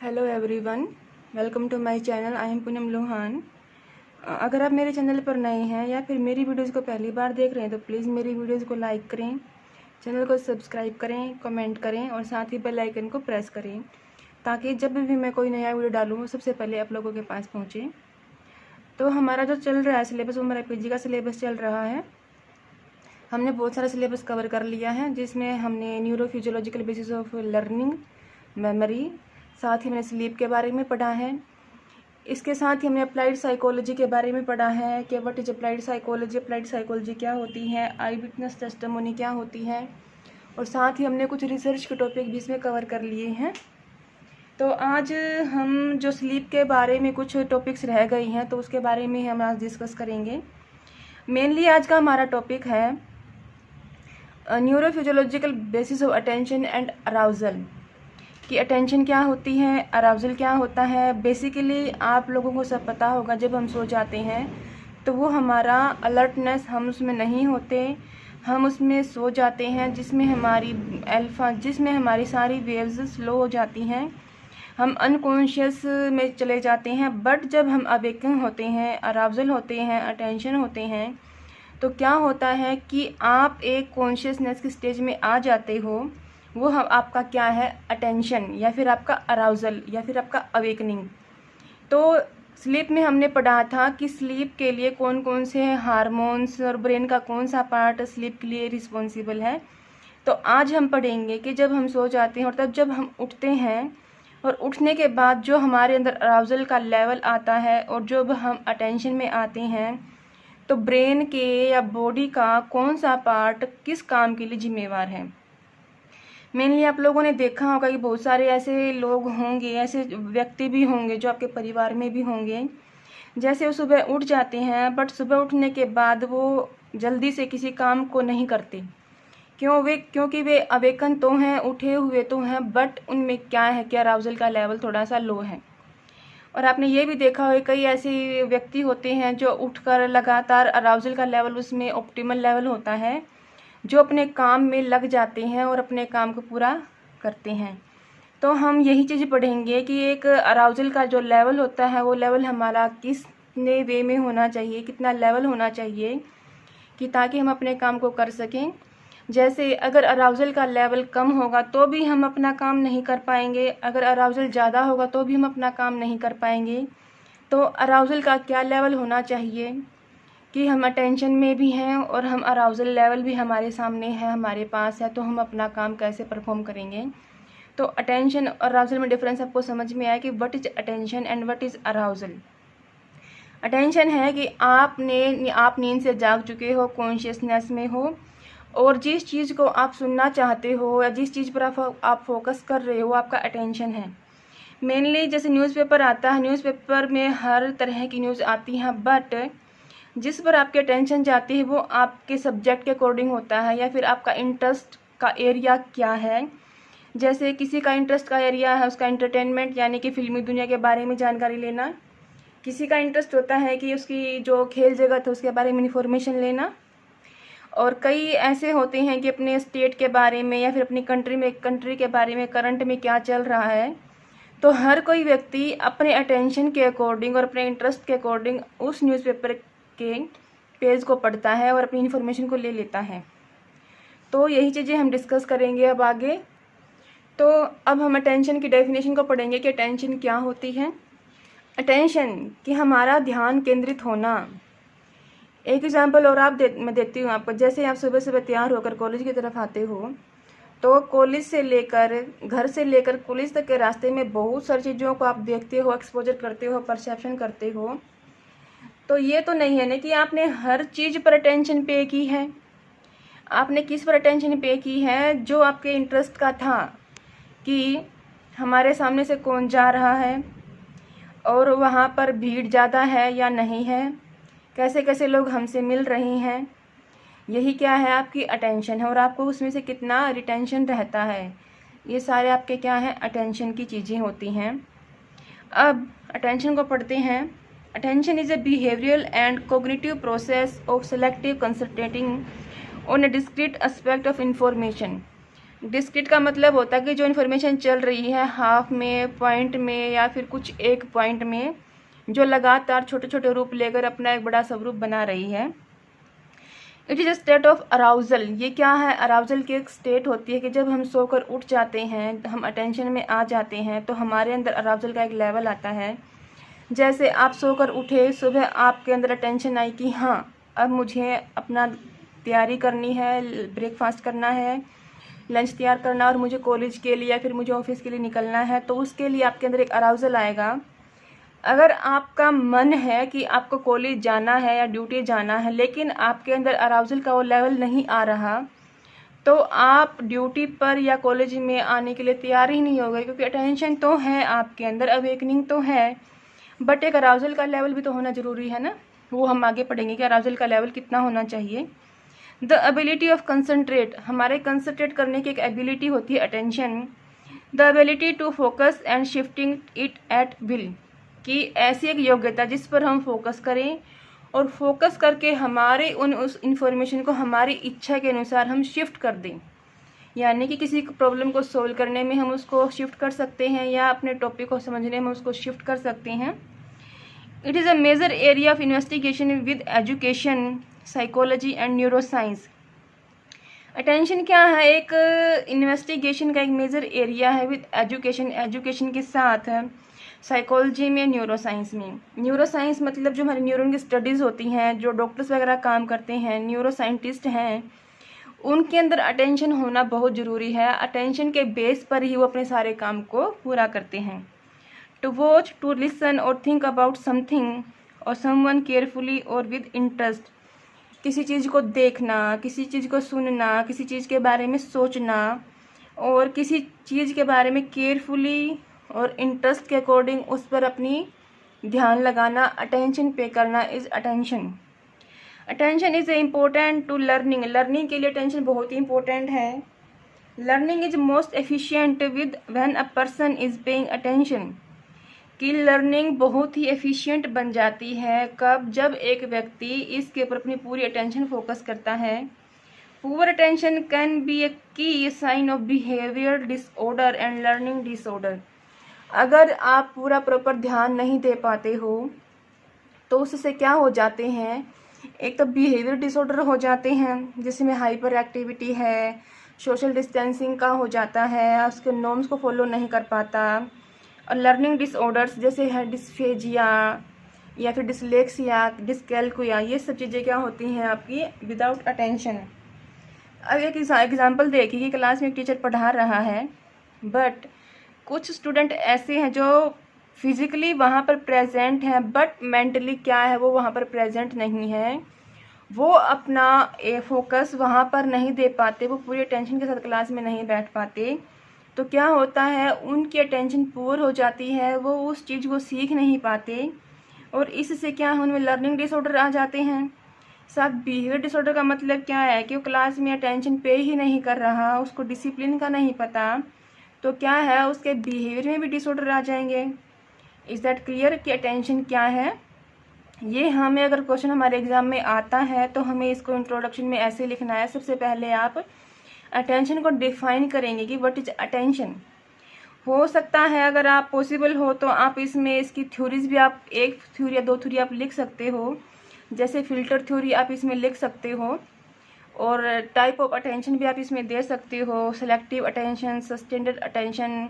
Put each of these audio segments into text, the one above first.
Hello everyone, welcome to my channel. I am Poonam Lohan. अगर आप मेरे चैनल पर नए हैं या फिर मेरी वीडियोज़ को पहली बार देख रहे हैं तो प्लीज़ मेरी वीडियोज़ को लाइक करें, चैनल को सब्सक्राइब करें, कमेंट करें और साथ ही बेल आइकन को प्रेस करें ताकि जब भी मैं कोई नया वीडियो डालूँ वो सबसे पहले आप लोगों के पास पहुँचे। तो हमारा जो चल रहा है सिलेबस, वो हमारा पीजी का सिलेबस चल रहा है। हमने बहुत सारा सिलेबस कवर कर लिया है, जिसमें हमने neurophysiological basis of learning, memory, साथ ही मैंने स्लीप के बारे में पढ़ा है। इसके साथ ही हमने अप्लाइड साइकोलॉजी के बारे में पढ़ा है कि व्हाट इज अप्लाइड साइकोलॉजी क्या होती है, आई विटनेस टेस्टिमोनी क्या होती है, और साथ ही हमने कुछ रिसर्च के टॉपिक भी इसमें कवर कर लिए हैं। तो आज हम जो स्लीप के बारे में कुछ टॉपिक्स रह गई हैं तो उसके बारे में हम आज डिस्कस करेंगे। मेनली आज का हमारा टॉपिक है neurophysiological basis of attention and arousal, कि अटेंशन क्या होती है, अराउजल क्या होता है। बेसिकली आप लोगों को सब पता होगा, जब हम सो जाते हैं तो वो हमारा अलर्टनेस, हम उसमें नहीं होते, हम उसमें सो जाते हैं जिसमें हमारी सारी वेव्स स्लो हो जाती हैं, हम अनकॉन्शियस में चले जाते हैं। बट जब हम अवेकन होते हैं, अराउजल होते हैं, अटेंशन होते हैं, तो क्या होता है कि आप एक कॉन्शियसनेस की स्टेज में आ जाते हो। वो हम आपका क्या है, अटेंशन, या फिर आपका अराउजल, या फिर आपका अवेकनिंग। तो स्लीप में हमने पढ़ा था कि स्लीप के लिए कौन कौन से हार्मोन्स और ब्रेन का कौन सा पार्ट स्लीप के लिए रिस्पॉन्सिबल है। तो आज हम पढ़ेंगे कि जब हम सो जाते हैं और तब जब हम उठते हैं और उठने के बाद जो हमारे अंदर अराउजल का लेवल आता है और जब हम अटेंशन में आते हैं तो ब्रेन के या बॉडी का कौन सा पार्ट किस काम के लिए जिम्मेवार है। मेनली आप लोगों ने देखा होगा कि बहुत सारे ऐसे लोग होंगे, ऐसे व्यक्ति भी होंगे जो आपके परिवार में भी होंगे, जैसे वो सुबह उठ जाते हैं बट सुबह उठने के बाद वो जल्दी से किसी काम को नहीं करते। क्योंकि वे अवेकन तो हैं, उठे हुए तो हैं, बट उनमें क्या है कि अराउजल का लेवल थोड़ा सा लो है। और आपने ये भी देखा होगा कई ऐसे व्यक्ति होते हैं जो उठकर लगातार अराउजल का लेवल उसमें ऑप्टिमल लेवल होता है, जो अपने काम में लग जाते हैं और अपने काम को पूरा करते हैं। तो हम यही चीज़ पढ़ेंगे कि एक अराउजल का जो लेवल होता है वो लेवल हमारा कितने वे में होना चाहिए, कितना लेवल होना चाहिए कि ताकि हम अपने काम को कर सकें। जैसे अगर अराउजल का लेवल कम होगा तो भी हम अपना काम नहीं कर पाएंगे, अगर अराउजल ज़्यादा होगा तो भी हम अपना काम नहीं कर पाएंगे। तो अराउजल का क्या लेवल होना चाहिए कि हम अटेंशन में भी हैं और हम अराउजल लेवल भी हमारे सामने है, हमारे पास है, तो हम अपना काम कैसे परफॉर्म करेंगे। तो अटेंशन और अराउजल में डिफरेंस आपको समझ में आया कि what is attention and what is arousal. Attention है कि आप नींद से जाग चुके हो, कॉन्शियसनेस में हो, और जिस चीज़ को आप सुनना चाहते हो या जिस चीज़ पर आप फोकस कर रहे हो, आपका अटेंशन है। मेनली जैसे न्यूज़पेपर आता है, न्यूज़पेपर में हर तरह की न्यूज़ आती हैं, बट जिस पर आपकी अटेंशन जाती है वो आपके सब्जेक्ट के अकॉर्डिंग होता है या फिर आपका इंटरेस्ट का एरिया क्या है। जैसे किसी का इंटरेस्ट का एरिया है उसका एंटरटेनमेंट, यानी कि फिल्मी दुनिया के बारे में जानकारी लेना। किसी का इंटरेस्ट होता है कि उसकी जो खेल जगत है उसके बारे में इंफॉर्मेशन लेना। और कई ऐसे होते हैं कि अपने स्टेट के बारे में या फिर अपनी कंट्री के बारे में, करंट में क्या चल रहा है। तो हर कोई व्यक्ति अपने अटेंशन के अकॉर्डिंग और अपने इंटरेस्ट के अकॉर्डिंग उस न्यूज़पेपर के पेज को पढ़ता है और अपनी इन्फॉर्मेशन को ले लेता है। तो यही चीज़ें हम डिस्कस करेंगे अब आगे। तो अब हम अटेंशन की डेफिनेशन को पढ़ेंगे कि अटेंशन क्या होती है। अटेंशन कि हमारा ध्यान केंद्रित होना। एक एग्जांपल और मैं देती हूँ आपको। जैसे आप सुबह सुबह तैयार होकर कॉलेज की तरफ आते हो, तो कॉलेज से लेकर घर से लेकर कॉलेज तक के रास्ते में बहुत सारी चीज़ों को आप देखते हो, एक्सपोजर करते हो, परसेप्शन करते हो। तो ये तो नहीं है ना कि आपने हर चीज़ पर अटेंशन पे की है। आपने किस पर अटेंशन पे की है, जो आपके इंटरेस्ट का था कि हमारे सामने से कौन जा रहा है और वहाँ पर भीड़ ज़्यादा है या नहीं है, कैसे कैसे लोग हमसे मिल रहे हैं। यही क्या है, आपकी अटेंशन है, और आपको उसमें से कितना रिटेंशन रहता है। ये सारे आपके क्या हैं, अटेंशन की चीज़ें होती हैं। अब अटेंशन को पढ़ते हैं। Attention is a behavioural and cognitive process of selective concentrating on A discrete aspect of information. Discrete का मतलब होता है कि जो इन्फॉर्मेशन चल रही है हाफ में, पॉइंट में या फिर कुछ एक पॉइंट में, जो लगातार छोटे छोटे रूप लेकर अपना एक बड़ा स्वरूप बना रही है। It is a state of arousal. ये क्या है? अराउजल की एक स्टेट होती है कि जब हम सोकर उठ जाते हैं, हम अटेंशन में आ जाते हैं, तो हमारे अंदर अराउजल का एक लेवल आता है। जैसे आप सोकर उठे, सुबह आपके अंदर अटेंशन आई कि हाँ अब मुझे अपना तैयारी करनी है, ब्रेकफास्ट करना है, लंच तैयार करना और मुझे कॉलेज के लिए या फिर मुझे ऑफिस के लिए निकलना है, तो उसके लिए आपके अंदर एक अराउजल आएगा। अगर आपका मन है कि आपको कॉलेज जाना है या ड्यूटी जाना है, लेकिन आपके अंदर अराउजल का वो लेवल नहीं आ रहा, तो आप ड्यूटी पर या कॉलेज में आने के लिए तैयार ही नहीं हो गए, क्योंकि अटेंशन तो है आपके अंदर, अवेकनिंग तो है, बट एक अराउजल का लेवल भी तो होना ज़रूरी है ना। वो हम आगे पढ़ेंगे कि अराउजल का लेवल कितना होना चाहिए। द एबिलिटी ऑफ कंसंट्रेट, हमारे कंसंट्रेट करने की एक एबिलिटी होती है attention. The ability to focus and shifting it at will, कि ऐसी एक योग्यता जिस पर हम फोकस करें और फोकस करके हमारे उस इंफॉर्मेशन को हमारी इच्छा के अनुसार हम शिफ्ट कर दें। यानी कि किसी प्रॉब्लम को सोल्व करने में हम उसको शिफ्ट कर सकते हैं या अपने टॉपिक को समझने में उसको शिफ्ट कर सकते हैं। It is a major area of investigation with education, psychology and neuroscience. Attention क्या है? एक इन्वेस्टिगेशन का एक मेजर एरिया है विद एजुकेशन, एजुकेशन के साथ साइकोलॉजी में, न्यूरोसाइंस में। न्यूरोसाइंस मतलब जो हमारी न्यूरॉन की स्टडीज़ होती हैं, जो डॉक्टर्स वगैरह काम करते हैं, न्यूरो साइंटिस्ट हैं, उनके अंदर अटेंशन होना बहुत ज़रूरी है। अटेंशन के बेस पर ही वो अपने सारे काम को पूरा करते हैं। टू वॉच, टू लिसन और थिंक अबाउट समथिंग और समवन केयरफुली और विद इंटरेस्ट, किसी चीज़ को देखना, किसी चीज़ को सुनना, किसी चीज़ के बारे में सोचना और किसी चीज़ के बारे में केयरफुली और इंटरेस्ट के अकॉर्डिंग उस पर अपनी ध्यान लगाना, अटेंशन पे करना is attention. Attention is important to learning, learning के लिए अटेंशन बहुत ही इंपॉर्टेंट है। Learning is most efficient with when a person is paying attention, कि लर्निंग बहुत ही एफिशिएंट बन जाती है कब? जब एक व्यक्ति इसके ऊपर अपनी पूरी अटेंशन फोकस करता है। Poor attention can be a key sign of behaviour disorder and learning disorder. अगर आप पूरा प्रॉपर ध्यान नहीं दे पाते हो तो उससे क्या हो जाते हैं? एक तो बिहेवियर डिसऑर्डर हो जाते हैं, जिसमें हाइपर एक्टिविटी है, सोशल डिस्टेंसिंग का हो जाता है, उसके नॉर्म्स को फॉलो नहीं कर पाता। और लर्निंग डिसऑर्डर्स जैसे है डिस्फेजिया या फिर डिसलेक्सिया, डिसकैल्कुलिया, ये सब चीज़ें क्या होती हैं आपकी? Without attention. अब एक एग्जांपल देखिए कि क्लास में एक टीचर पढ़ा रहा है, बट कुछ स्टूडेंट ऐसे हैं जो फिजिकली वहाँ पर प्रेजेंट हैं, बट मेंटली क्या है, वो वहाँ पर प्रेजेंट नहीं है, वो अपना फोकस वहाँ पर नहीं दे पाते, वो पूरी अटेंशन के साथ क्लास में नहीं बैठ पाते। तो क्या होता है? उनकी अटेंशन पुअर हो जाती है, वो उस चीज़ को सीख नहीं पाते और इससे क्या है, उनमें लर्निंग डिसऑर्डर आ जाते हैं। साथ बिहेवियर डिसऑर्डर का मतलब क्या है कि वो क्लास में अटेंशन पे ही नहीं कर रहा, उसको डिसिप्लिन का नहीं पता, तो क्या है, उसके बिहेवियर में भी डिसऑर्डर आ जाएंगे। इज़ दैट क्लियर कि अटेंशन क्या है? ये हमें अगर क्वेश्चन हमारे एग्जाम में आता है तो हमें इसको इंट्रोडक्शन में ऐसे लिखना है। सबसे पहले आप अटेंशन को डिफाइन करेंगे कि व्हाट इज अटेंशन। हो सकता है अगर आप पॉसिबल हो तो आप इसमें इसकी थ्योरीज भी, आप एक थ्योरी या दो थ्योरी आप लिख सकते हो, जैसे फिल्टर थ्योरी आप इसमें लिख सकते हो और टाइप ऑफ अटेंशन भी आप इसमें दे सकते हो, सेलेक्टिव अटेंशन, सस्टेंड अटेंशन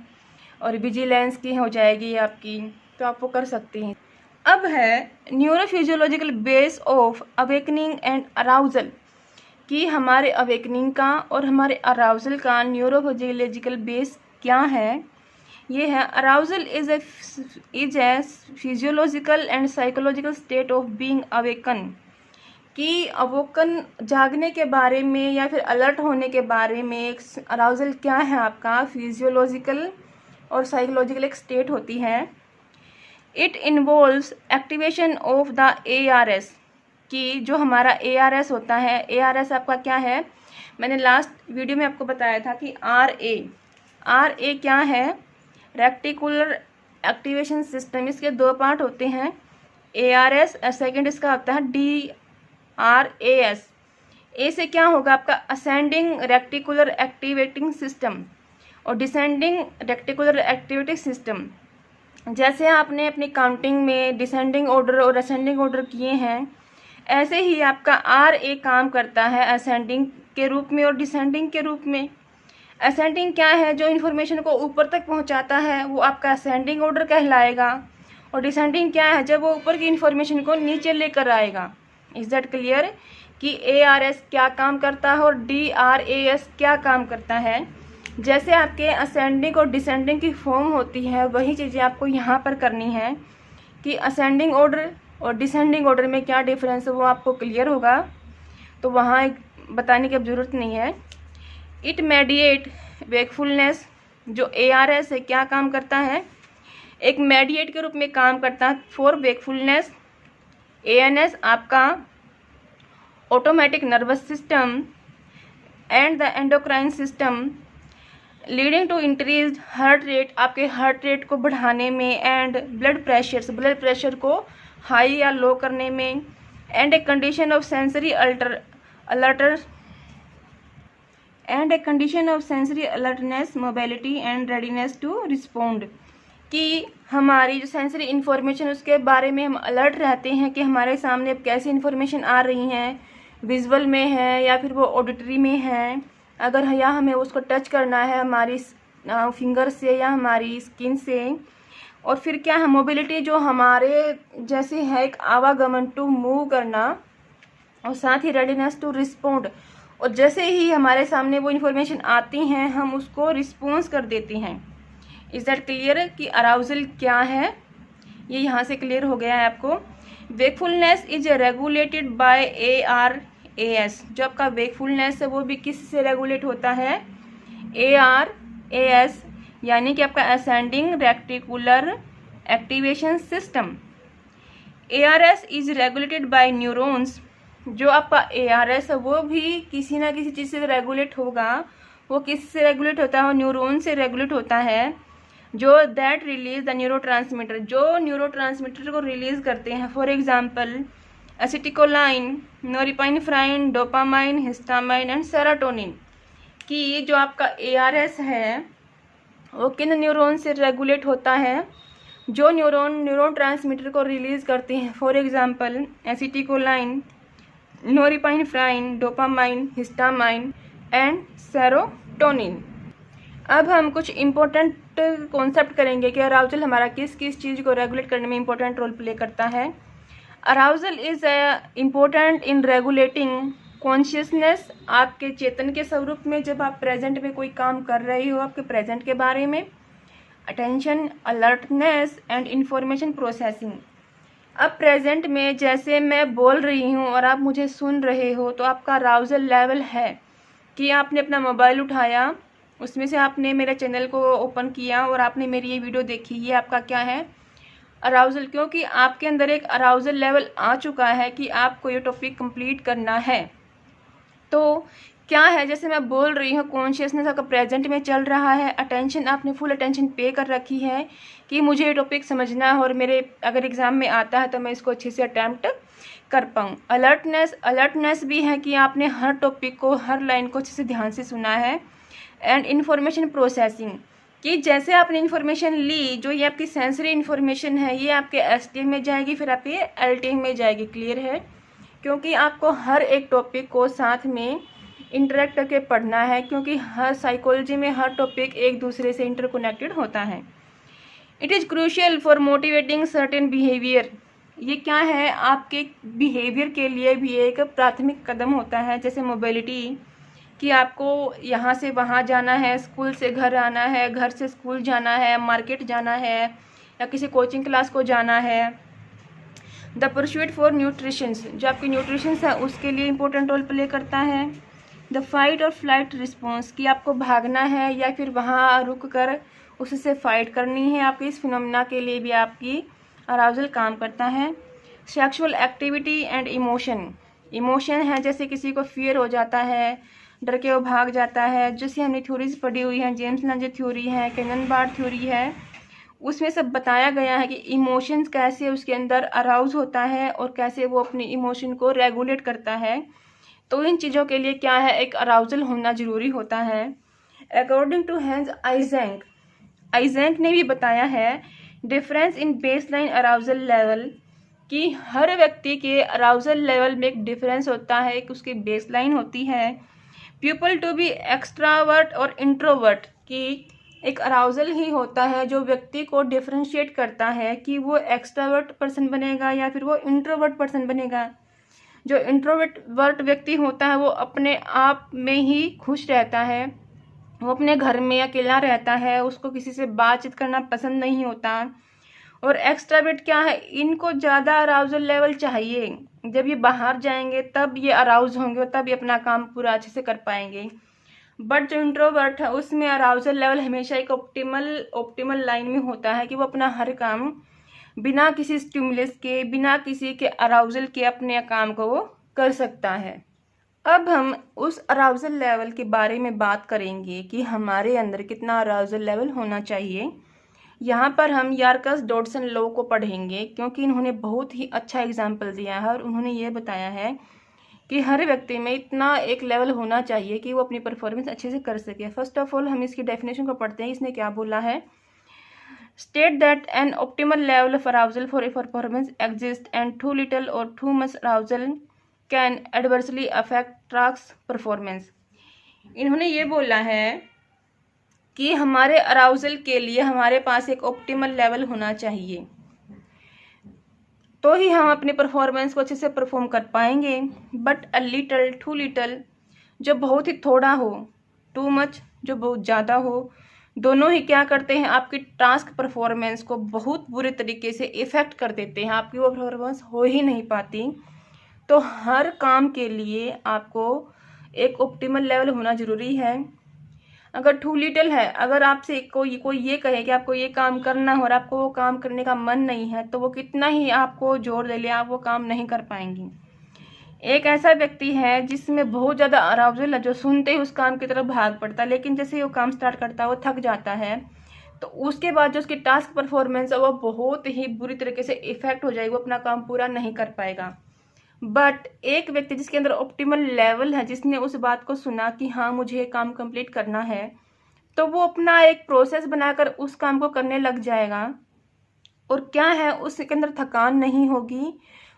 और विजिलेंस की हो जाएगी आपकी, तो आप वो कर सकते हैं। अब है neurophysiological base of awakening and arousal, कि हमारे अवेकनिंग का और हमारे अराउजल का न्यूरोफिजियोलॉजिकल बेस क्या है। ये है arousal is a physiological and psychological state of being awaken, कि अवोकन जागने के बारे में या फिर अलर्ट होने के बारे में एक अराउजल क्या है आपका? फिजियोलॉजिकल और साइकोलॉजिकल एक स्टेट होती है। It involves activation of the ARS, कि जो हमारा ARS होता है, ARS आपका क्या है? मैंने लास्ट वीडियो में आपको बताया था कि RA क्या है? Reticular activation system. इसके दो पार्ट होते हैं, ARS और सेकेंड इसका होता है DRAS। ए से क्या होगा आपका असेंडिंग रेक्टिकुलर एक्टिवेटिंग सिस्टम और डिसेंडिंग रेक्टिकुलर एक्टिवेटिंग सिस्टम। जैसे आपने अपनी काउंटिंग में डिसेंडिंग ऑर्डर और असेंडिंग ऑर्डर किए हैं, ऐसे ही आपका आर ए काम करता है असेंडिंग के रूप में और डिसेंडिंग के रूप में। असेंडिंग क्या है, जो इन्फॉर्मेशन को ऊपर तक पहुंचाता है वो आपका असेंडिंग ऑर्डर कहलाएगा, और डिसेंडिंग क्या है, जब वो ऊपर की इन्फॉर्मेशन को नीचे लेकर आएगा। इज दैट क्लियर कि ए आर एस क्या काम करता है और डी आर ए एस क्या काम करता है। जैसे आपके असेंडिंग और डिसेंडिंग की फॉर्म होती है, वही चीज़ें आपको यहाँ पर करनी है कि असेंडिंग ऑर्डर और डिसेंडिंग ऑर्डर में क्या डिफरेंस है वो आपको क्लियर होगा, तो वहाँ बताने की अब ज़रूरत नहीं है। इट मेडिएट वेकफुलनेस, जो ए आर एस है क्या काम करता है, एक मेडिएट के रूप में काम करता है for wakefulness. A N S आपका automatic nervous system and the endocrine system, leading to increase heart rate, आपके हार्ट रेट को बढ़ाने में, एंड ब्लड प्रेशर को हाई या लो करने में, and a condition of sensory alertness, mobility and readiness to respond, कि हमारी जो सेंसरी इन्फॉर्मेशन उसके बारे में हम अलर्ट रहते हैं कि हमारे सामने अब कैसी इन्फॉर्मेशन आ रही हैं, विजुअल में है या फिर वो ऑडिटरी में है, अगर या हमें उसको टच करना है हमारी फिंगर से या हमारी स्किन से, और फिर क्या है मोबिलिटी, जो हमारे जैसे है एक आवागमन टू मूव करना, और साथ ही रेडीनेस टू रिस्पोंड, और जैसे ही हमारे सामने वो इन्फॉर्मेशन आती हैं हम उसको रिस्पॉन्स कर देते हैं। इज दैट क्लियर कि अराउजल क्या है, ये यहाँ से क्लियर हो गया है आपको। Wakefulness is regulated bye A R A S, जो आपका वेकफुलनेस है वो भी किस से रेगुलेट होता है, ए आर ए एस, यानी कि आपका ascending reticular activation system. A R S is regulated by neurons, जो आपका ए आर एस है वो भी किसी ना किसी चीज़ से रेगुलेट होगा, वो किस से रेगुलेट होता है, न्यूरॉन से रेगुलेट होता है, जो दैट रिलीज द न्यूरोट्रांसमीटर, जो न्यूरोट्रांसमीटर को रिलीज करते हैं। For example acetylcholine, norepinephrine, dopamine, histamine and serotonin, कि जो आपका ए आर एस है वो किन न्यूरॉन से रेगुलेट होता है, जो न्यूरॉन ट्रांसमीटर को रिलीज करते हैं। For example acetylcholine, norepinephrine, dopamine, histamine and serotonin. अब हम कुछ इम्पोर्टेंट कॉन्सेप्ट करेंगे कि अराउजल हमारा किस किस चीज़ को रेगुलेट करने में इम्पोर्टेंट रोल प्ले करता है। Arousal is important in regulating consciousness, आपके चेतन के स्वरूप में जब आप प्रेजेंट में कोई काम कर रहे हो, आपके प्रेजेंट के बारे में, attention, alertness and information processing. अब प्रेजेंट में जैसे मैं बोल रही हूँ और आप मुझे सुन रहे हो, तो आपका अराउजल लेवल है कि आपने अपना मोबाइल उठाया, उसमें से आपने मेरे चैनल को ओपन किया और आपने मेरी ये वीडियो देखी, ये आपका क्या है, अराउजल, क्योंकि आपके अंदर एक अराउजल लेवल आ चुका है कि आपको ये टॉपिक कंप्लीट करना है। तो क्या है, जैसे मैं बोल रही हूँ, कॉन्शियसनेस आपका प्रेजेंट में चल रहा है, अटेंशन, आपने फुल अटेंशन पे कर रखी है कि मुझे ये टॉपिक समझना है और मेरे अगर एग्ज़ाम में आता है तो मैं इसको अच्छे से अटैम्प्ट कर पाऊँ। अलर्टनेस भी है कि आपने हर टॉपिक को, हर लाइन को अच्छे से ध्यान से सुना है। एंड इन्फॉर्मेशन प्रोसेसिंग, कि जैसे आपने इन्फॉर्मेशन ली, जो ये आपकी सेंसरी इन्फॉर्मेशन है, ये आपके एसटीएम में जाएगी, फिर आपके एलटीएम में जाएगी। क्लियर है, क्योंकि आपको हर एक टॉपिक को साथ में इंटरेक्ट करके पढ़ना है, क्योंकि हर साइकोलॉजी में हर टॉपिक एक दूसरे से इंटरकनेक्टेड होता है। It is crucial for motivating certain behaviour, ये क्या है, आपके बिहेवियर के लिए भी एक प्राथमिक कदम होता है। जैसे मोबिलिटी, कि आपको यहाँ से वहाँ जाना है, स्कूल से घर आना है, घर से स्कूल जाना है, मार्केट जाना है या किसी कोचिंग क्लास को जाना है। द परस्यूट फॉर न्यूट्रिशंस, जो आपकी न्यूट्रिशंस है उसके लिए इम्पोर्टेंट रोल प्ले करता है। द फाइट और फ्लाइट रिस्पॉन्स, कि आपको भागना है या फिर वहाँ रुक कर उससे फाइट करनी है, आपके इस फिनोमेना के लिए भी आपकी अराउजल काम करता है। सेक्सुअल एक्टिविटी एंड इमोशन है, जैसे किसी को फियर हो जाता है, डर के वो भाग जाता है, जैसे हमने थ्योरीज पढ़ी हुई हैं, जेम्स लंजे थ्योरी है, कैनन-बार्ड थ्योरी है, उसमें सब बताया गया है कि इमोशंस कैसे उसके अंदर अराउज होता है और कैसे वो अपने इमोशन को रेगुलेट करता है। तो इन चीज़ों के लिए क्या है, एक अराउजल होना ज़रूरी होता है। अकॉर्डिंग टू हैंस आइजेंक ने भी बताया है difference in baseline arousal level, कि हर व्यक्ति के अराउजल लेवल में एक डिफरेंस होता है, एक उसकी बेसलाइन होती है। पीपल टू बी एक्सट्रावर्ट और इंट्रोवर्ट, कि एक अराउजल ही होता है जो व्यक्ति को डिफरेंशिएट करता है कि वो एक्सट्रावर्ट पर्सन बनेगा या फिर वो इंट्रोवर्ट पर्सन बनेगा। जो इंट्रोवर्ट व्यक्ति होता है वो अपने आप में ही खुश रहता है, वो अपने घर में अकेला रहता है, उसको किसी से बातचीत करना पसंद नहीं होता। और एक्सट्रावर्ट क्या है, इनको ज़्यादा अराउजल लेवल चाहिए, जब ये बाहर जाएंगे तब ये अराउज होंगे और तब ये अपना काम पूरा अच्छे से कर पाएंगे। बट जो इंट्रोवर्ट है उसमें अराउजल लेवल हमेशा एक ऑप्टिमल लाइन में होता है कि वो अपना हर काम बिना किसी स्टिमुलस के, बिना किसी के अराउजल के अपने काम को वो कर सकता है। अब हम उस अराउजल लेवल के बारे में बात करेंगे कि हमारे अंदर कितना अराउजल लेवल होना चाहिए। यहाँ पर हम यार्कस डॉडसन लॉ को पढ़ेंगे, क्योंकि इन्होंने बहुत ही अच्छा एग्जाम्पल दिया है और उन्होंने ये बताया है कि हर व्यक्ति में इतना एक लेवल होना चाहिए कि वो अपनी परफॉर्मेंस अच्छे से कर सके। फर्स्ट ऑफ ऑल हम इसकी डेफिनेशन को पढ़ते हैं। इसने क्या बोला है, state that an optimal level of arousal for a performance exist and too little or too much arousal can adversely affect task performance. इन्होंने ये बोला है कि हमारे अराउजल के लिए हमारे पास एक ऑप्टिमल लेवल होना चाहिए, तो ही हम अपने परफॉर्मेंस को अच्छे से परफॉर्म कर पाएंगे। But a little, too little जो बहुत ही थोड़ा हो, टू मच जो बहुत ज़्यादा हो, दोनों ही क्या करते हैं, आपकी टास्क परफॉर्मेंस को बहुत बुरे तरीके से इफ़ेक्ट कर देते हैं, आपकी वो परफॉर्मेंस हो ही नहीं पाती। तो हर काम के लिए आपको एक ऑप्टिमल लेवल होना ज़रूरी है। अगर टू लिटल है, अगर आपसे कोई ये कहे कि आपको ये काम करना हो और आपको वो काम करने का मन नहीं है, तो वो कितना ही आपको जोर दे ले, आप वो काम नहीं कर पाएंगी। एक ऐसा व्यक्ति है जिसमें बहुत ज़्यादा अराउजल है, जो सुनते ही उस काम की तरफ भाग पड़ता है, लेकिन जैसे वो काम स्टार्ट करता है वो थक जाता है, तो उसके बाद जो उसकी टास्क परफॉर्मेंस है वो बहुत ही बुरी तरीके से इफेक्ट हो जाएगी, वो अपना काम पूरा नहीं कर पाएगा। बट एक व्यक्ति जिसके अंदर ऑप्टिमल लेवल है, जिसने उस बात को सुना कि हाँ मुझे ये काम कंप्लीट करना है, तो वो अपना एक प्रोसेस बनाकर उस काम को करने लग जाएगा। और क्या है, उसके अंदर थकान नहीं होगी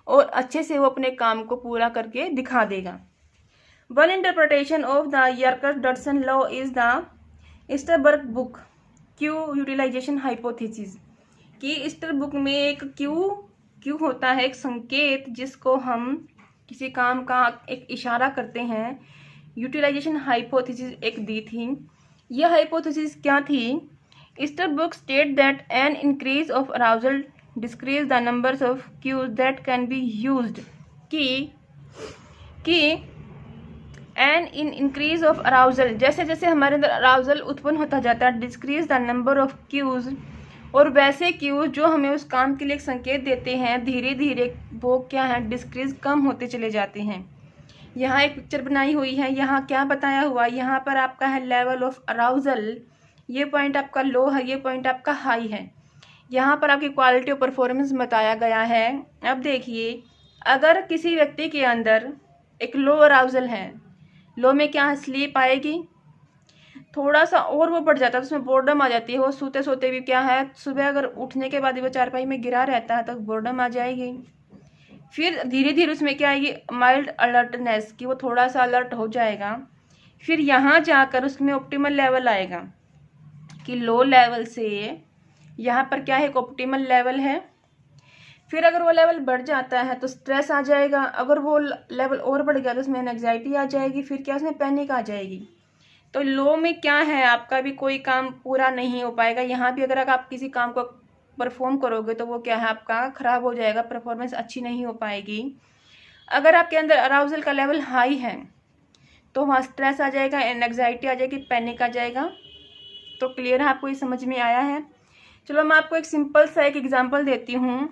और अच्छे से वो अपने काम को पूरा करके दिखा देगा। One interpretation of the Yerkes Dodson law is the Easterbrook cue utilisation hypothesis, कि स्टर बुक में एक क्यू होता है, एक संकेत जिसको हम किसी काम का एक इशारा करते हैं। यूटिलाइजेशन हाइपोथेसिस एक दी थी। यह हाइपोथेसिस क्या थी, Easterbrook state that an increase of arousal decrease the numbers of cues that can be used, कि an in increase of arousal, जैसे जैसे हमारे अंदर अराउजल उत्पन्न होता जाता है, decrease the number of cues, और वैसे क्यूज जो हमें उस काम के लिए एक संकेत देते हैं, धीरे धीरे वो क्या है, डिक्रीज कम होते चले जाते हैं। यहाँ एक पिक्चर बनाई हुई है, यहाँ क्या बताया हुआ, यहाँ पर आपका है लेवल ऑफ अराउजल, ये पॉइंट आपका लो है, ये पॉइंट आपका हाई है। यहाँ पर आपकी क्वालिटी ऑफ परफॉर्मेंस बताया गया है। अब देखिए, अगर किसी व्यक्ति के अंदर एक लो अराउजल है, लो में क्या है, स्लीप आएगी, थोड़ा सा और वो बढ़ जाता है तो उसमें बोर्डम आ जाती है, वो सोते सोते भी क्या है, सुबह अगर उठने के बाद ही वो चारपाई में गिरा रहता है तो बोर्डम आ जाएगी। फिर धीरे धीरे उसमें क्या आएगी, माइल्ड अलर्टनेस, कि वो थोड़ा सा अलर्ट हो जाएगा। फिर यहाँ जाकर उसमें ऑप्टिमल लेवल आएगा, कि लो लेवल से यहाँ पर क्या है, एक ऑप्टिमल लेवल है। फिर अगर वो लेवल बढ़ जाता है तो स्ट्रेस आ जाएगा, अगर वो लेवल और बढ़ गया तो उसमें एंग्जाइटी आ जाएगी, फिर क्या, उसमें पैनिक आ जाएगी। तो लो में क्या है, आपका भी कोई काम पूरा नहीं हो पाएगा। यहाँ भी अगर आप किसी काम को परफॉर्म करोगे तो वो क्या है, आपका ख़राब हो जाएगा, परफॉर्मेंस अच्छी नहीं हो पाएगी। अगर आपके अंदर अराउजल का लेवल हाई है तो वहाँ स्ट्रेस आ जाएगा, एंग्जाइटी आ जाएगी, पैनिक आ जाएगा। तो क्लियर है, आपको ये समझ में आया है। चलो मैं आपको एक सिंपल सा एक एग्जांपल देती हूँ।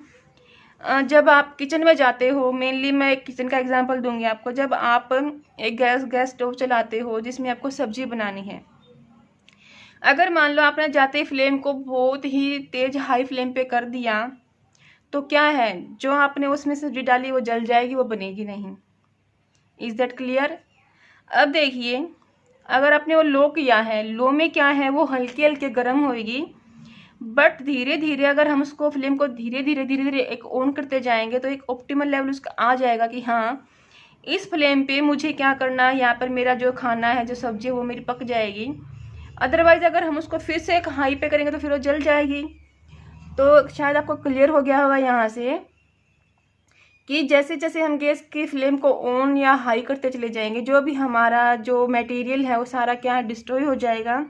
जब आप किचन में जाते हो, मेनली मैं एक किचन का एग्जांपल दूंगी आपको। जब आप एक गैस स्टोव चलाते हो जिसमें आपको सब्जी बनानी है, अगर मान लो आपने जाते ही फ्लेम को बहुत ही तेज हाई फ्लेम पे कर दिया, तो क्या है, जो आपने उसमें सब्जी डाली वो जल जाएगी, वो बनेगी नहीं। Is that clear. अब देखिए, अगर आपने वो लो किया है, लो में क्या है, वो हल्के हल्के गर्म होएगी, बट धीरे धीरे अगर हम उसको फ्लेम को धीरे धीरे एक ऑन करते जाएंगे तो एक ऑप्टिमल लेवल उसका आ जाएगा कि हाँ इस फ्लेम पे मुझे क्या करना है, यहाँ पर मेरा जो खाना है, जो सब्जी है वो मेरी पक जाएगी। अदरवाइज अगर हम उसको फिर से एक हाई पे करेंगे तो फिर वो जल जाएगी। तो शायद आपको क्लियर हो गया होगा यहाँ से कि जैसे जैसे हम गैस की फ्लेम को ऑन या हाई करते चले जाएंगे, जो भी हमारा जो मटेरियल है वो सारा क्या है, डिस्ट्रॉय हो जाएगा।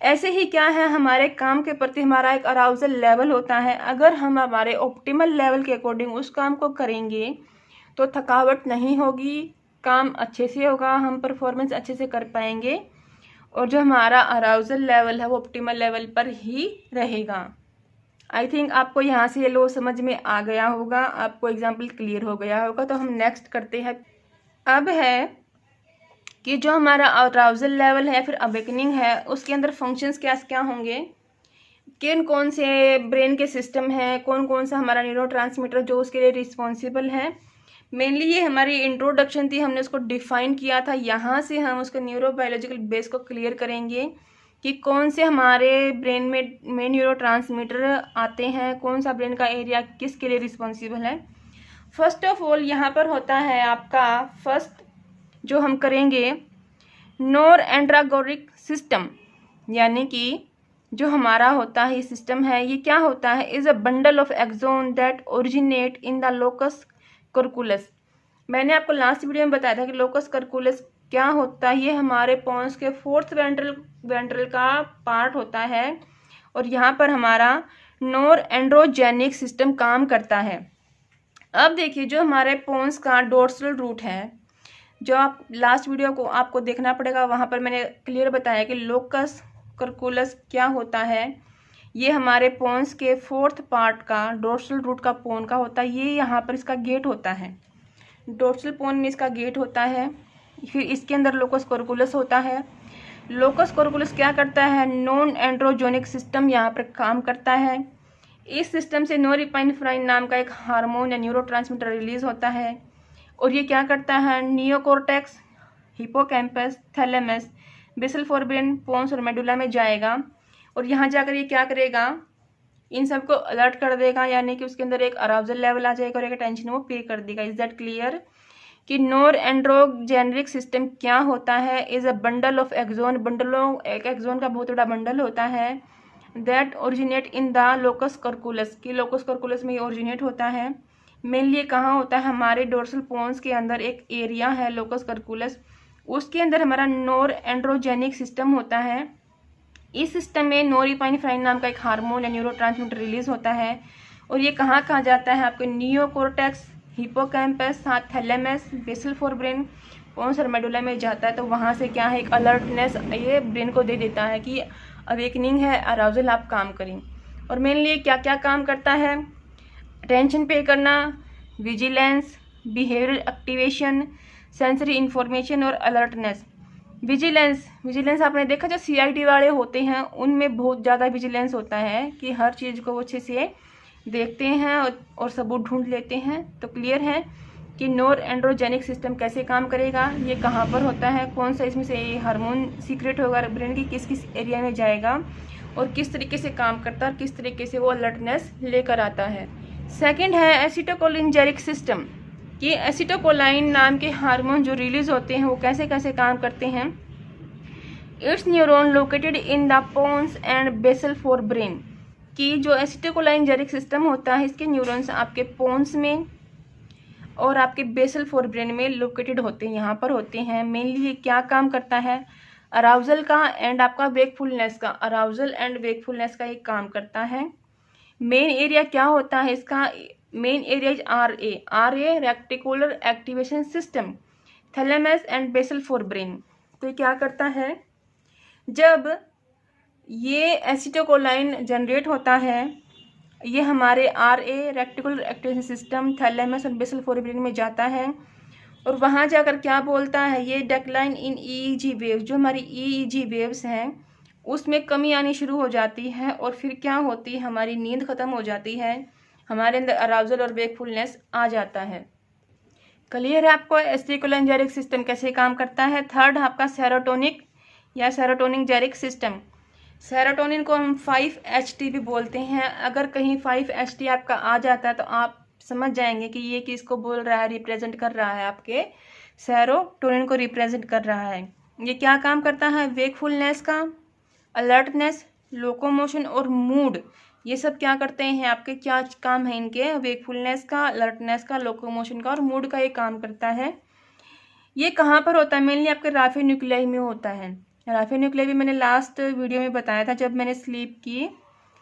ऐसे ही क्या है, हमारे काम के प्रति हमारा एक अराउजल लेवल होता है। अगर हम हमारे ऑप्टिमल लेवल के अकॉर्डिंग उस काम को करेंगे तो थकावट नहीं होगी, काम अच्छे से होगा, हम परफॉर्मेंस अच्छे से कर पाएंगे और जो हमारा अराउजल लेवल है वो ऑप्टिमल लेवल पर ही रहेगा। आई थिंक आपको यहाँ से ये लो समझ में आ गया होगा, आपको एग्जाम्पल क्लियर हो गया होगा। तो हम नेक्स्ट करते हैं। अब है कि जो हमारा अराउजल लेवल है फिर अवेकनिंग है, उसके अंदर फंक्शंस क्या क्या होंगे, किन कौन से ब्रेन के सिस्टम है, कौन कौन सा हमारा न्यूरोट्रांसमीटर जो उसके लिए रिस्पॉन्सिबल है। मेनली ये हमारी इंट्रोडक्शन थी, हमने उसको डिफाइन किया था। यहाँ से हम उसके न्यूरोबायोलॉजिकल बेस को क्लियर करेंगे कि कौन से हमारे ब्रेन में न्यूरोट्रांसमीटर आते हैं, कौन सा ब्रेन का एरिया किसके लिए रिस्पॉन्सिबल है। फर्स्ट ऑफ ऑल यहाँ पर होता है आपका फर्स्ट जो हम करेंगे नोरएड्रेनर्जिक सिस्टम, यानी कि जो हमारा होता है ये सिस्टम है, ये क्या होता है, is a bundle of axon that originate in the locus coeruleus. मैंने आपको लास्ट वीडियो में बताया था कि लोकस कर्कुलस क्या होता है, ये हमारे पोन्स के फोर्थ वेंट्रल का पार्ट होता है और यहाँ पर हमारा नोरएड्रेनर्जिक सिस्टम काम करता है। अब देखिए, जो हमारे पोन्स का डोर्सल रूट है, जो आप लास्ट वीडियो को आपको देखना पड़ेगा, वहाँ पर मैंने क्लियर बताया कि लोकस कर्कुलस क्या होता है। ये हमारे पोन्स के फोर्थ पार्ट का डोर्सल रूट का पोन का होता है, ये यहाँ पर इसका गेट होता है, डोर्सल पोन में इसका गेट होता है। फिर इसके अंदर लोकस कर्कुलस होता है। लोकस कर्कुलस क्या करता है, नोरएड्रेनर्जिक सिस्टम यहाँ पर काम करता है। इस सिस्टम से नोरेपिनेफ्राइन नाम का एक हार्मोन या न्यूरोट्रांसमीटर रिलीज होता है और ये क्या करता है, neocortex, hippocampus, thalamus, basal forebrain, pons और मेडुला में जाएगा और यहाँ जाकर ये क्या करेगा, इन सबको अलर्ट कर देगा, यानी कि उसके अंदर एक अराउजल लेवल आ जाएगा और एक अटेंशन वो पे कर देगा। इज दैट क्लियर कि नोरएड्रेनर्जिक सिस्टम क्या होता है, is a bundle of axon, बंडलों एक एक्सोन का बहुत बड़ा बंडल होता है, that originate in the locus coeruleus, की लोकस कर्कुलस में ये ओरिजिनेट होता है। मेनली कहाँ होता है, हमारे डोर्सल पोन्स के अंदर एक एरिया है लोकस कर्कुलस, उसके अंदर हमारा नोरएड्रेनर्जिक सिस्टम होता है। इस सिस्टम में नोरेपिनेफ्राइन नाम का एक हार्मोन या न्यूरोट्रांसमीटर रिलीज होता है और ये कहाँ कहाँ जाता है, आपके नियोकॉर्टेक्स, हिपोकैम्पस, साथ थैलेमस, बेसल फोरब्रेन, पोन्स और मेडुला में जाता है। तो वहाँ से क्या है, एक अलर्टनेस ये ब्रेन को दे देता है कि अवेकनिंग है, अराउजल आप काम करें। और मेनली क्या क्या काम करता है, अटेंशन पे करना, vigilance, behavioural activation, sensory information और अलर्टनेस। विजिलेंस आपने देखा जो CID वाले होते हैं उनमें बहुत ज़्यादा विजिलेंस होता है कि हर चीज़ को वो अच्छे से देखते हैं और सबूत ढूंढ लेते हैं। तो क्लियर है कि नोरएड्रेनर्जिक सिस्टम कैसे काम करेगा, ये कहाँ पर होता है, कौन सा इसमें से ये हार्मोन सीक्रेट होगा ब्रेन की, किस किस एरिया में जाएगा और किस तरीके से काम करता है और किस तरीके से वो अलर्टनेस लेकर आता है। सेकंड है एसिटाइलकोलिनर्जिक सिस्टम, कि एसिटाइलकोलाइन नाम के हार्मोन जो रिलीज होते हैं वो कैसे कैसे काम करते हैं। It's neuron located in the pons and basal forebrain, कि जो एसिटाइलकोलिनर्जिक सिस्टम होता है इसके न्यूरॉन्स आपके पोन्स में और आपके बेसल फोरब्रेन में लोकेटेड होते हैं, यहाँ पर होते हैं। मेनली ये क्या काम करता है, अराउजल का एंड आपका वेकफुलनेस का, अराउजल एंड वेकफुलनेस का ये काम करता है। मेन एरिया क्या होता है इसका, main area is RA reticular activation system, thalamus and basal forebrain. तो ये क्या करता है, जब ये एसिटाइलकोलाइन जनरेट होता है ये हमारे RA reticular activation system, thalamus और बेसल फोरब्रेन में जाता है और वहाँ जाकर क्या बोलता है, ये डिक्लाइन इन EEG वेव्स, जो हमारी EEG वेव्स हैं उसमें कमी आनी शुरू हो जाती है और फिर क्या होती है, हमारी नींद खत्म हो जाती है, हमारे अंदर अराउजल और वेकफुलनेस आ जाता है। क्लियर है आपको एसिटिकोलिनर्जिक सिस्टम कैसे काम करता है। थर्ड आपका सेरोटोनिक या सेरोटोनिनर्जिक सिस्टम। सेरोटोनिन को हम 5-HT भी बोलते हैं। अगर कहीं 5-HT आपका आ जाता है तो आप समझ जाएंगे कि ये किसको बोल रहा है, रिप्रेजेंट कर रहा है, आपके सेरोटोनिन को रिप्रेजेंट कर रहा है। ये क्या काम करता है, वेकफुलनेस का, अलर्टनेस, लोकोमोशन और मूड, ये सब क्या करते हैं, आपके क्या काम है इनके, वेकफुलनेस का, अलर्टनेस का, लोकोमोशन का और मूड का ये काम करता है। ये कहाँ पर होता है, मेनली आपके राफे न्यूक्लियाई में होता है। राफे न्यूक्लियाई भी मैंने लास्ट वीडियो में बताया था जब मैंने स्लीप की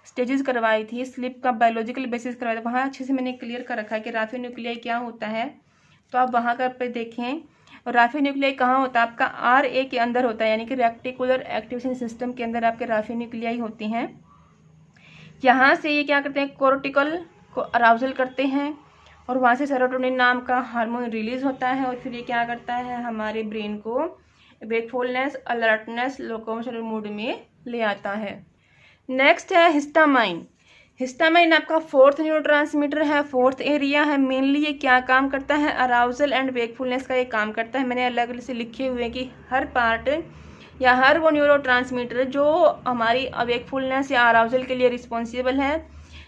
स्टेजेस करवाई थी, स्लीप का बायोलॉजिकल बेसिस करवाया था, वहाँ अच्छे से मैंने क्लियर कर रखा है कि राफे न्यूक्लियाई क्या होता है, तो आप वहाँ कर पे देखें। और राफे न्यूक्लियाई कहाँ होता है, आपका RA के अंदर होता है, यानी कि रेक्टिकुलर एक्टिवेशन सिस्टम के अंदर आपके राफे न्यूक्लियाई होती हैं। यहाँ से ये क्या करते हैं, कोर्टिकल को अराउजल करते हैं और वहाँ से सेरोटोनिन नाम का हार्मोन रिलीज होता है और फिर ये क्या करता है, हमारे ब्रेन को वेकफुलनेस, अलर्टनेस, लोकोमोशन और मूड में ले आता है। नेक्स्ट है हिस्टामाइन। हिस्टामाइन आपका 4th न्यूरोट्रांसमीटर है, 4th एरिया है। मेनली ये क्या काम करता है, अराउजल एंड वेकफुलनेस का ये काम करता है। मैंने अलग अलग से लिखे हुए हैं कि हर पार्ट या हर वो न्यूरोट्रांसमीटर जो हमारी वेकफुलनेस या अराउजल के लिए रिस्पॉन्सिबल है,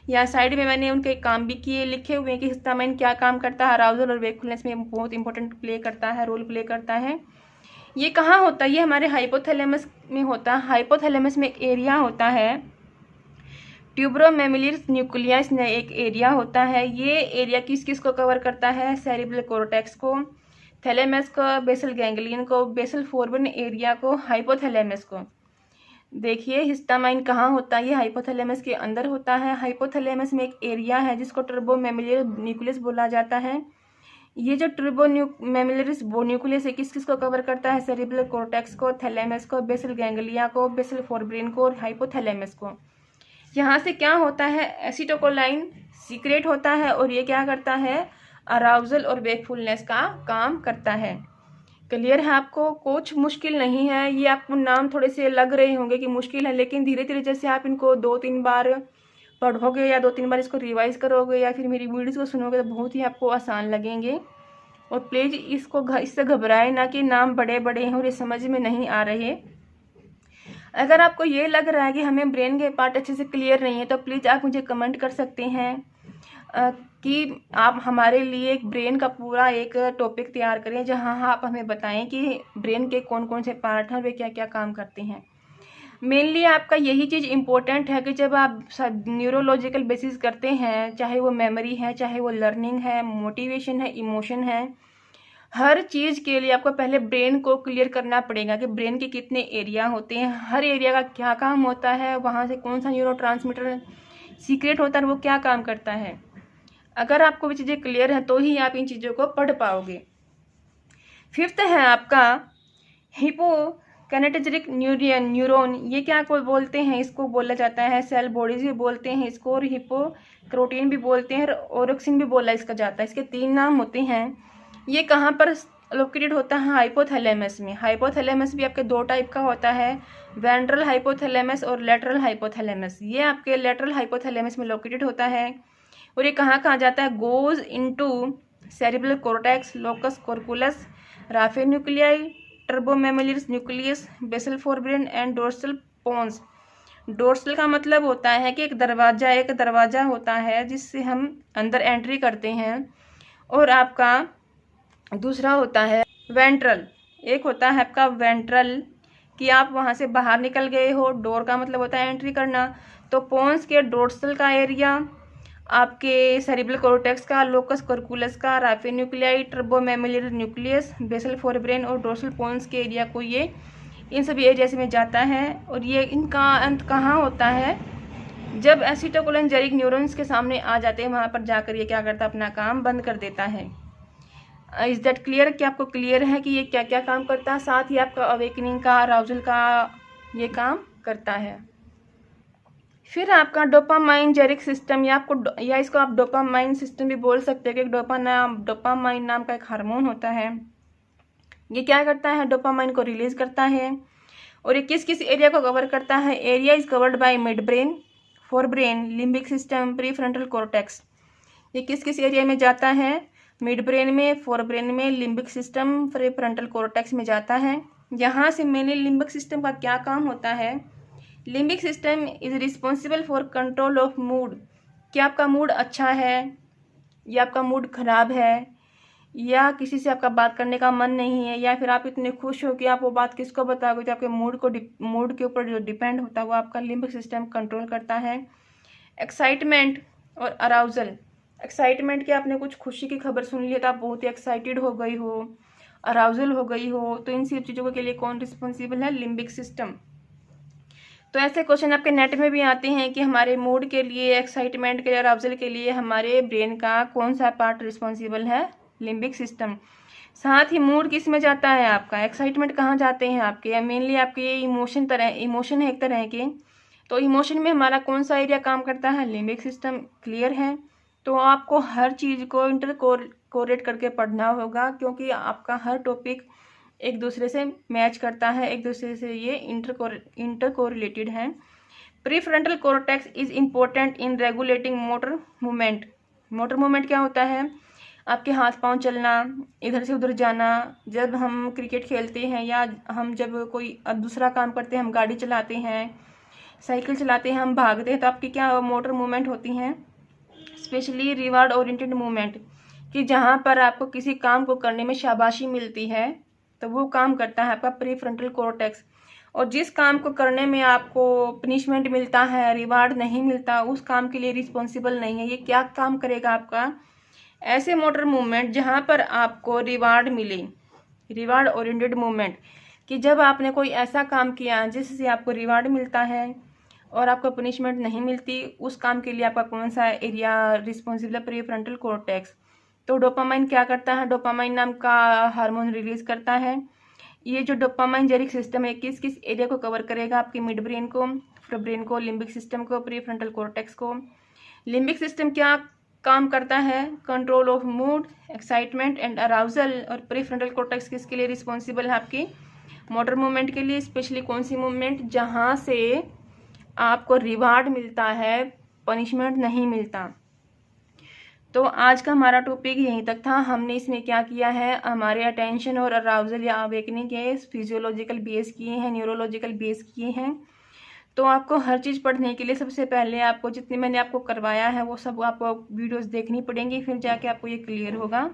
या साइड में मैंने उनके काम भी किए लिखे हुए हैं कि हिस्टामाइन क्या काम करता है, अराउजल और वेकफुलनेस में बहुत इंपॉर्टेंट प्ले करता है, रोल प्ले करता है। ये कहाँ होता है, ये हमारे हाइपोथैलेमस में होता है। हाइपोथैलेमस में एक एरिया होता है, ट्यूबरोमेमिलिस न्यूक्लियस ने एक एरिया होता है। ये एरिया किस किस को कवर करता है, सेरिब्रल कोर्टेक्स को, थैलेमस को, बेसल गैंग्लियन को, बेसल फोरबिन एरिया को, हाइपोथैलेमस को। देखिए हिस्टामाइन कहाँ होता है, ये हाइपोथैलेमस के अंदर होता है। हाइपोथैलेमस में एक एरिया है जिसको ट्यूबरोमेमिलिस न्यूक्लियस बोला जाता है। ये जो ट्यूबरोमेमिलिस न्यूक्लियस है किस किस को कवर करता है, सेरिब्रल कोर्टेक्स को, थैलेमस को, बेसल गैंग्लिया को, बेसल फोरब्रेन को और हाइपोथैलेमस को। यहाँ से क्या होता है, एसिटाइलकोलाइन सीक्रेट होता है और ये क्या करता है, अराउजल और वेकफुलनेस का काम करता है। क्लियर है आपको, कुछ मुश्किल नहीं है। ये आपको नाम थोड़े से लग रहे होंगे कि मुश्किल है, लेकिन धीरे धीरे जैसे आप इनको 2-3 बार पढ़ोगे या 2-3 बार इसको रिवाइज करोगे या फिर मेरी वीडियोस को सुनोगे तो बहुत ही आपको आसान लगेंगे। और प्लीज़ इससे घबराए ना कि नाम बड़े बड़े हैं और ये समझ में नहीं आ रहे। अगर आपको ये लग रहा है कि हमें ब्रेन के पार्ट अच्छे से क्लियर नहीं है तो प्लीज़ आप मुझे कमेंट कर सकते हैं कि आप हमारे लिए एक ब्रेन का पूरा एक टॉपिक तैयार करें जहां आप हमें बताएं कि ब्रेन के कौन कौन से पार्ट हैं, वे क्या क्या काम करते हैं। मेनली आपका यही चीज़ इम्पोर्टेंट है कि जब आप न्यूरोलॉजिकल बेसिस करते हैं, चाहे वो मेमोरी है, चाहे वो लर्निंग है, मोटिवेशन है, इमोशन है, हर चीज़ के लिए आपको पहले ब्रेन को क्लियर करना पड़ेगा कि ब्रेन के कितने एरिया होते हैं, हर एरिया का क्या काम होता है, वहाँ से कौन सा न्यूरोट्रांसमीटर सीक्रेट होता है, वो क्या काम करता है। अगर आपको भी चीज़ें क्लियर हैं तो ही आप इन चीज़ों को पढ़ पाओगे। 5th है आपका हिपोकैनेटोजेनिक न्यूरॉन। ये क्या को बोलते हैं, इसको बोला जाता है सेल बॉडीज भी बोलते हैं इसको, और हिपोक्रोटीन भी बोलते हैं, ओरोक्सिन भी बोला इसका जाता है। इसके 3 नाम होते हैं। ये कहाँ पर लोकेटेड होता है, हाइपोथैलेमस में। हाइपोथैलेमस भी आपके 2 टाइप का होता है, वेंट्रल हाइपोथैलेमस और लेटरल हाइपोथैलेमस। ये आपके लेटरल हाइपोथैलेमस में लोकेटेड होता है और ये कहाँ कहाँ जाता है, goes into cerebral cortex, locus coeruleus, raphe nuclei, tuberomammillary nucleus, basal forebrain and dorsal pons. Dorsal का मतलब होता है कि एक दरवाज़ा होता है जिससे हम अंदर एंट्री करते हैं, और आपका दूसरा होता है वेंट्रल। एक होता है आपका वेंट्रल कि आप वहाँ से बाहर निकल गए हो, डोर का मतलब होता है एंट्री करना। तो पोन्स के डोर्सल का एरिया, आपके सेरिब्रल कोर्टेक्स का, लोकस कोर्कुलस का, raphe nuclei, tuberomammillary nucleus, basal forebrain और डोर्सल पोन्स के एरिया को ये इन सभी एरियाज में जाता है। और ये इनका अंत कहाँ होता है, जब एसिटाइलकोलाइन न्यूरॉन्स के सामने आ जाते हैं, वहाँ पर जाकर ये क्या करता है, अपना काम बंद कर देता है। इज दैट क्लियर, कि आपको क्लियर है कि ये क्या क्या काम करता है। साथ ही आपका अवेकनिंग का, अराउजल का ये काम करता है। फिर आपका डोपामाइनर्जिक सिस्टम, या इसको आप डोपामाइन सिस्टम भी बोल सकते हैं कि डोपामाइन नाम का एक हार्मोन होता है। ये क्या करता है, डोपामाइन को रिलीज करता है और ये किस किस एरिया को कवर करता है। Area is covered by mid brain, forebrain, limbic system, prefrontal cortex. ये किस किस एरिया में जाता है, मिड ब्रेन में, फोर ब्रेन में, लिम्बिक सिस्टम, प्रीफ्रंटल कॉर्टेक्स में जाता है। यहाँ से मेनली लिम्बिक सिस्टम का क्या काम होता है? Limbic system is responsible for control of mood. कि आपका मूड अच्छा है या आपका मूड खराब है, या किसी से आपका बात करने का मन नहीं है, या फिर आप इतने खुश हो कि आप वो बात किसको बताओगे, तो आपके मूड के ऊपर जो डिपेंड होता है वो आपका लिम्बिक सिस्टम कंट्रोल करता है। एक्साइटमेंट और अराउजल। एक्साइटमेंट कि आपने कुछ खुशी की खबर सुन ली तो आप बहुत ही एक्साइटेड हो गई हो, अराउजल हो गई हो, तो इन सब चीज़ों के लिए कौन रिस्पॉन्सिबल है? Limbic system. तो ऐसे क्वेश्चन आपके नेट में भी आते हैं कि हमारे मूड के लिए, एक्साइटमेंट के लिए, अराउजल के लिए हमारे ब्रेन का कौन सा पार्ट रिस्पॉन्सिबल है? Limbic system. साथ ही मूड किस में जाता है आपका? एक्साइटमेंट कहाँ जाते हैं आपके? मेनली आपके इमोशन है एक तरह के, तो इमोशन में हमारा कौन सा एरिया काम करता है? Limbic system. क्लियर है? तो आपको हर चीज़ को इंटरकोरेट करके पढ़ना होगा, क्योंकि आपका हर टॉपिक एक दूसरे से मैच करता है, एक दूसरे से ये इंटरकोरिलेटेड है। Prefrontal cortex is important in regulating motor movement. Motor movement क्या होता है? आपके हाथ पांव चलना, इधर से उधर जाना। जब हम क्रिकेट खेलते हैं या हम जब कोई दूसरा काम करते हैं, हम गाड़ी चलाते हैं, साइकिल चलाते हैं, हम भागते हैं, तो आपकी क्या मोटर मूवमेंट होती हैं? स्पेशली रिवार्ड ओरिएंटेड मूवमेंट, कि जहाँ पर आपको किसी काम को करने में शाबाशी मिलती है तो वो काम करता है आपका प्रीफ्रंटल कॉर्टेक्स। और जिस काम को करने में आपको पनिशमेंट मिलता है, रिवार्ड नहीं मिलता, उस काम के लिए रिस्पॉन्सिबल नहीं है। ये क्या काम करेगा आपका? ऐसे मोटर मूवमेंट जहाँ पर आपको रिवार्ड मिले, रिवार्ड ओरिएंटेड मूवमेंट, कि जब आपने कोई ऐसा काम किया जिससे आपको रिवार्ड मिलता है और आपको पनिशमेंट नहीं मिलती, उस काम के लिए आपका कौन सा एरिया रिस्पॉन्सिबल है? Prefrontal cortex. तो डोपामाइन क्या करता है? डोपामाइन नाम का हार्मोन रिलीज करता है। ये जो डोपामाइनजेरिक सिस्टम है किस किस एरिया को कवर करेगा? आपके मिड ब्रेन को, ब्रेन को, लिम्बिक सिस्टम को, प्रीफ्रंटल कॉर्टेक्स को। लिम्बिक सिस्टम क्या काम करता है? Control of mood, excitement and arousal. और प्रीफ्रंटल कॉर्टेक्स किसके लिए रिस्पॉन्सिबल है? आपकी मोटर मूवमेंट के लिए। स्पेशली कौन सी मूवमेंट? जहाँ से आपको रिवार्ड मिलता है, पनिशमेंट नहीं मिलता। तो आज का हमारा टॉपिक यहीं तक था। हमने इसमें क्या किया है, हमारे अटेंशन और अराउजल या अवेकनिंग के फिजियोलॉजिकल बेस किए हैं, न्यूरोलॉजिकल बेस किए हैं। तो आपको हर चीज़ पढ़ने के लिए सबसे पहले आपको जितनी मैंने आपको करवाया है वो सब आपको वीडियोस देखनी पड़ेंगी, फिर जाके आपको ये क्लियर होगा।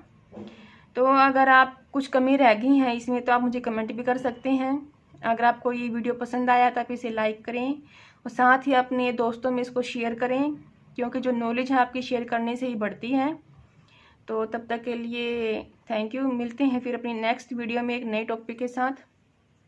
तो अगर आप कुछ कमी रह गई हैं इसमें तो आप मुझे कमेंट भी कर सकते हैं। अगर आपको ये वीडियो पसंद आया तो आप इसे लाइक करें और साथ ही अपने दोस्तों में इसको शेयर करें, क्योंकि जो नॉलेज है आपकी शेयर करने से ही बढ़ती है। तो तब तक के लिए थैंक यू। मिलते हैं फिर अपनी नेक्स्ट वीडियो में एक नए टॉपिक के साथ।